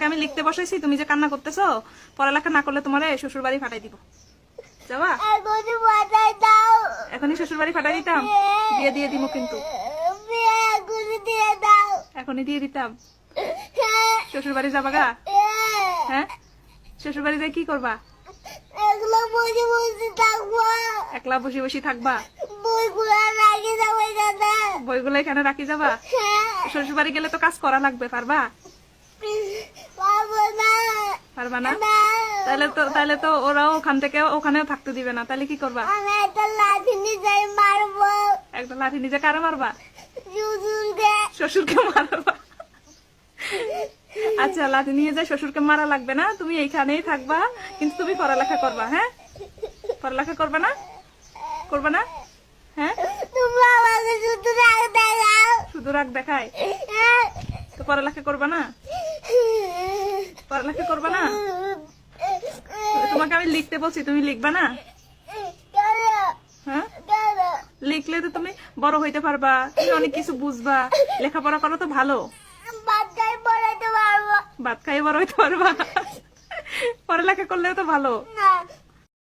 তোমাকে আমি লিখতে বসাইছি, তুমি যে কান্না করতেছো, পড়ালেখা না করলে তোমার শ্বশুর বাড়ি ফাটাই দিব। যাবা? এখনই শ্বশুর বাড়ি ফাটাই দিতাম, দিয়ে দিয়ে দিব কিন্তু, এখনই দিয়ে দিতাম। শ্বশুর বাড়ি যাবা গা? হ্যাঁ, শ্বশুর বাড়ি যাই কি করবা? একলা বসে বসে থাকবা? বইগুলো এখানে রাখি যাবা? শ্বশুর বাড়ি গেলে তো কাজ করা লাগবে, পারবা? পারবা না? তাহলে তো ওরাও ওখান থেকে ওখানেও থাকতে দিবে না, তাহলে কি করবা? একটা লাঠি নিজে কারে মারবা? শ্বশুরকে মারবা? আচ্ছা, লাঠি নিয়ে যায় শ্বশুরকে মারা লাগবে না, তুমি এইখানেই থাকবা, কিন্তু তুমি পড়ালেখা করবা। হ্যাঁ, পড়ালেখা করবে না? করবে না? হ্যাঁ, শুধু রাগ দেখায় তো পড়ালেখা করবে না? পড়ালেখা করবে না? তোমাকে আমি লিখতে বলছি, তুমি লিখবা না? হ্যাঁ, লিখলে তো তুমি বড় হইতে পারবা, তুমি অনেক কিছু বুঝবা। লেখাপড়া করো তো ভালো, ভাত খাই বড় হইতে পারবা। পড়ালেখা করলেও তো ভালো।